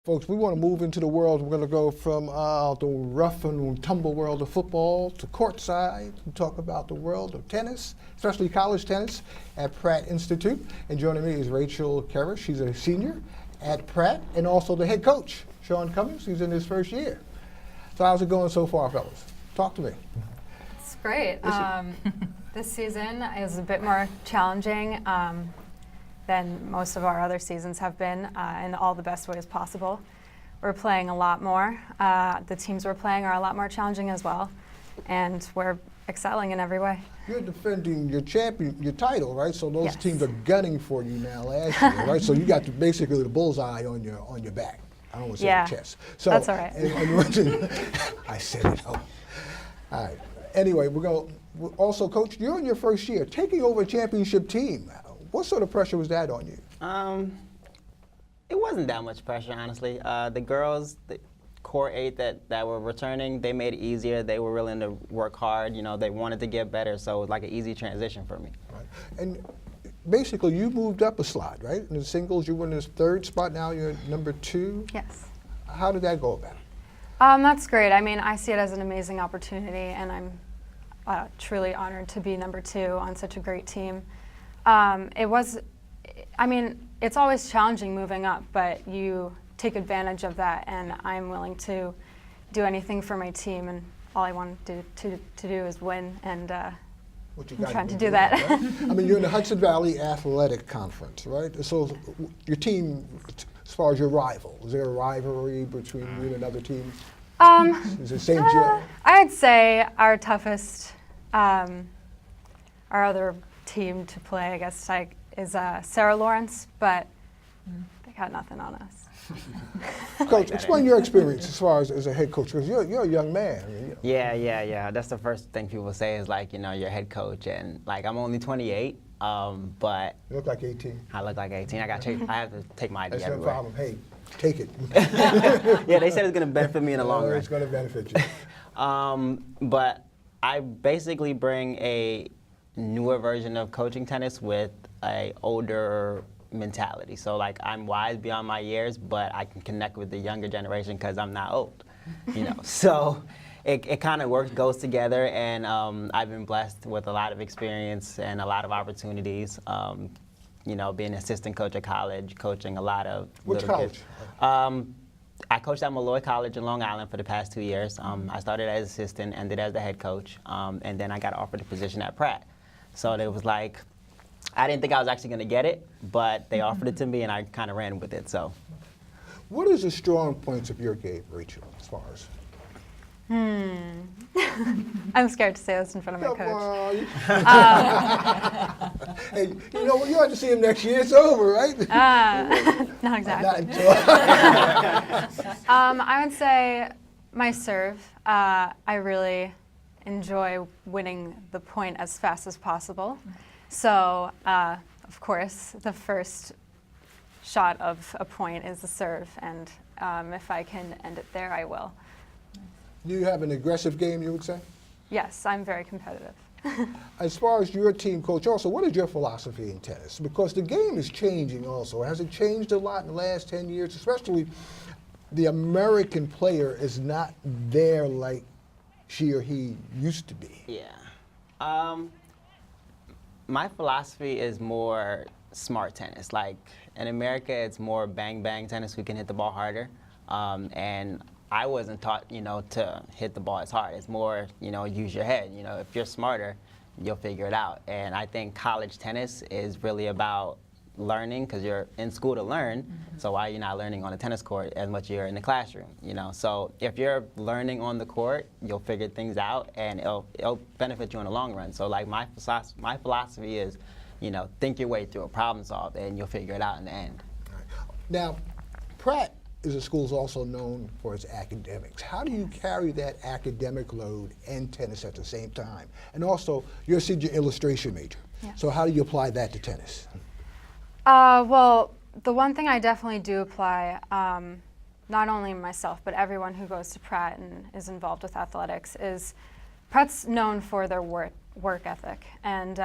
Folks, we want to move into the world. We're going to go from the rough and tumble world of football to courtside and talk about the world of tennis, especially college tennis at Pratt Institute. And joining me is Rachel Caires. She's a senior at Pratt and also the head coach, Shawn Cummings. He's in his first year. So how's it going so far, fellas? Talk to me. It's great. This season is a bit more challenging than most of our other seasons have been in all the best ways possible. We're playing a lot more. The teams we're playing are a lot more challenging as well, and we're excelling in every way. You're defending your title, right? So those Yes. teams are gunning for you now last year, right? So you got basically the bullseye on your back. I don't want to say Yeah, your chest. So, that's all right. I said it. All right. Anyway, also, Coach, you're in your first year, taking over a championship team. What sort of pressure was that on you? It wasn't that much pressure, honestly. The girls, the core 8 that were returning, they made it easier. They were willing to work hard. You know, they wanted to get better, so it was like an easy transition for me. Right. And basically, you moved up a slot, right? In the singles, you were in this third spot. Now you're number 2. Yes. How did that go about? That's great. I mean, I see it as an amazing opportunity, and I'm truly honored to be number 2 on such a great team. It's always challenging moving up, but you take advantage of that, and I'm willing to do anything for my team, and all I want to do is win, and I'm trying to do that. Right? I mean, you're in the Hudson Valley Athletic Conference, right? So your team, as far as your rival, is there a rivalry between you and another team? Is it St. Joe? I'd say our toughest, our other team to play, I guess, is Sarah Lawrence, but they got nothing on us. Coach, explain your experience as far as a head coach, because you're a young man. I mean, you know. Yeah. That's the first thing people say is like, you know, you're head coach, and like I'm only 28, but You look like 18. I look like 18. I have to take my ID That's no everywhere. problem. Hey, take it. Yeah, they said it's gonna benefit me in the long run. It's going to benefit you. But I basically bring a newer version of coaching tennis with a older mentality. So like I'm wise beyond my years, but I can connect with the younger generation because I'm not old, you know. So it kind of goes together, and I've been blessed with a lot of experience and a lot of opportunities. You know, being an assistant coach at college, coaching a lot of Which little college? kids. I coached at Malloy College in Long Island for the past 2 years. I started as assistant, ended as the head coach, and then I got offered a position at Pratt. So it was like, I didn't think I was actually going to get it, but they offered it to me, and I kind of ran with it. So, What is the strong points of your game, Rachel, as far as? I'm scared to say this in front of my coach. Hey, you know, you have to see him next year. It's over, right? Not exactly. Not until I would say my serve. I really enjoy winning the point as fast as possible. So, of course, the first shot of a point is the serve, and if I can end it there, I will. Do you have an aggressive game, you would say? Yes, I'm very competitive. As far as your team coach also, what is your philosophy in tennis? Because the game is changing also. Has it changed a lot in the last 10 years? Especially the American player is not there like she or he used to be. yeah. My philosophy is more smart tennis. Like in America, it's more bang tennis. We can hit the ball harder, and I wasn't taught, you know, to hit the ball as hard. It's more, you know, use your head. You know, if you're smarter, you'll figure it out. And I think college tennis is really about learning, because you're in school to learn. So why are you not learning on the tennis court as much as you're in the classroom? You know, so if you're learning on the court, you'll figure things out, and it'll benefit you in the long run. So like my philosophy is, you know, think your way through a problem solve, and you'll figure it out in the end. Now, Pratt is a school that's also known for its academics. How do you carry that academic load and tennis at the same time? And also, you're a senior illustration major. Yes. So how do you apply that to tennis? Well, the one thing I definitely do apply, not only myself, but everyone who goes to Pratt and is involved with athletics, is Pratt's known for their work ethic. And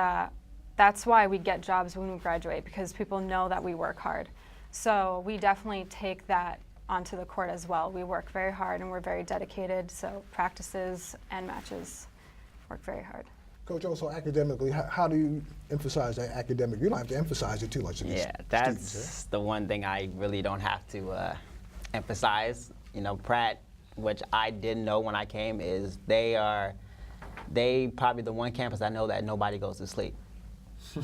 that's why we get jobs when we graduate, because people know that we work hard. So we definitely take that onto the court as well. We work very hard and we're very dedicated, so practices and matches work very hard. Coach, also academically, how do you emphasize that academic? You don't have to emphasize it too much to these Yeah, students, that's the one thing I really don't have to emphasize. You know, Pratt, which I didn't know when I came, is they probably the one campus I know that nobody goes to sleep.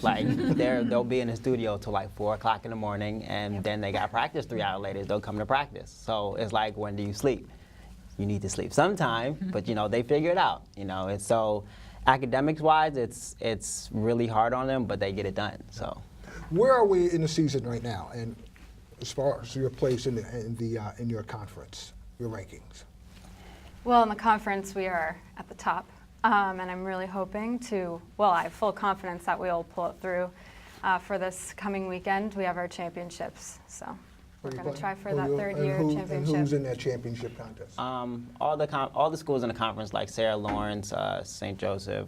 Like they'll be in the studio till like 4 o'clock in the morning, and then they got practice 3 hours later. They'll come to practice. So it's like, when do you sleep? You need to sleep sometime, but you know they figure it out. You know, and so academics wise, it's really hard on them, but they get it done. So Where are we in the season right now, and as far as your place in your conference, your rankings? Well, in the conference, we are at the top, and I'm really hoping to, well, I have full confidence that we'll pull it through for this coming weekend. We have our championships, so we're going to try for that third-year championship. And who's in that championship contest? all the schools in the conference, like Sarah Lawrence, St. Joseph.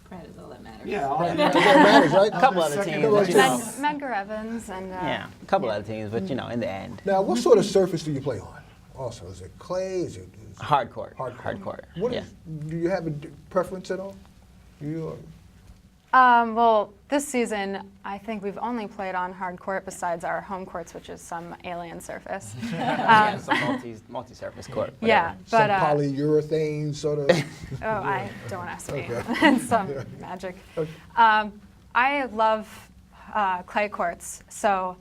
Pratt is all that matters. Yeah, all That matters, right? A couple other teams, but you know, Medgar Evans and yeah, a couple other teams, but you know, in the end, Now, what sort of surface do you play on? Also, is it clay? Is it hard court. hard court. What Yeah. do you have a preference at all? You well, this season, I think we've only played on hard court besides our home courts, which is some alien surface. Yeah, it's a multi-surface court. Yeah, some but polyurethane sort of. I don't ask me. Okay. It's some magic. Okay. I love clay courts, so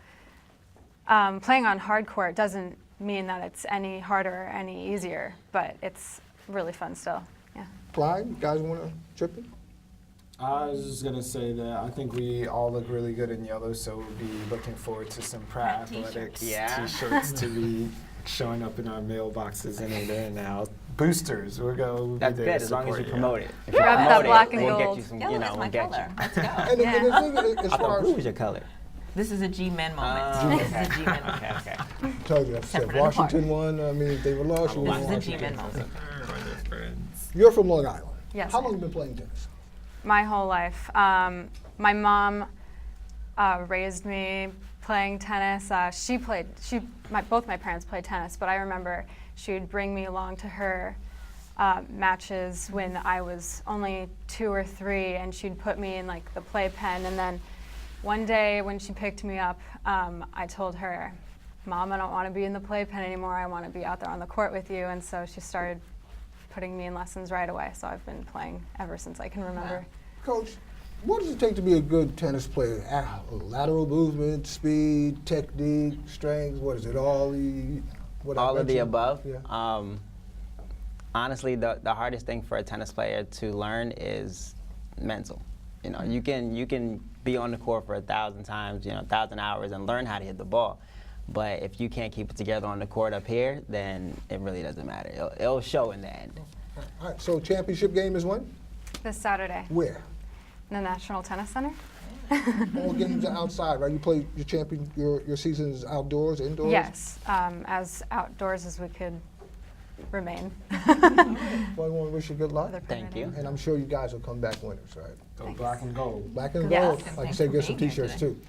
playing on hard court doesn't mean that it's any harder or any easier, but it's really fun still. Yeah. Clyde, you guys want to chip in? I was just gonna say that I think we all look really good in yellow, so we'll be looking forward to some Pratt Pratt Athletics t-shirts. t-shirts to be showing up in our mailboxes any day now. Boosters, we'll be That's there good to as long as support you you. promote it. If you Grab that promote black it, and we'll gold. get you some, Yellow you know, is we'll my get color. you. Let's go. And Yeah. the thing is, as I far thought as blue was your color. This is a G-Men moment. Oh, This is a G-Men moment. Okay, okay. told you, I said Separate and Washington won. I mean, if they were lost, you This won is a Washington. G-Men moment. You're from Long Island. Yes, How I long am. have you been playing tennis? My whole life. My mom raised me playing tennis. Both my parents played tennis, but I remember she would bring me along to her matches when I was only 2 or 3, and she'd put me in like the playpen. And then one day when she picked me up, I told her, "Mom, I don't want to be in the playpen anymore. I want to be out there on the court with you." And so she started putting me in lessons right away. So I've been playing ever since I can remember. Coach, what does it take to be a good tennis player? Lateral movement, speed, technique, strength, what is it? All All of the above. Yeah. Honestly, the hardest thing for a tennis player to learn is mental. You know, you can be on the court for 1,000 times, 1,000 hours, and learn how to hit the ball. But if you can't keep it together on the court up here, then it really doesn't matter. It'll show in the end. All right, so championship game is when? This Saturday, Where? the National Tennis Center. All games are outside, right? You play your season is outdoors, indoors? Yes, as outdoors as we could remain. Well, I want to wish you good luck. Weather Thank you. permitting. And I'm sure you guys will come back winners, right? Go black and gold. Black and Yes. gold. And Like you thanks say, for get some being here t-shirts today. too.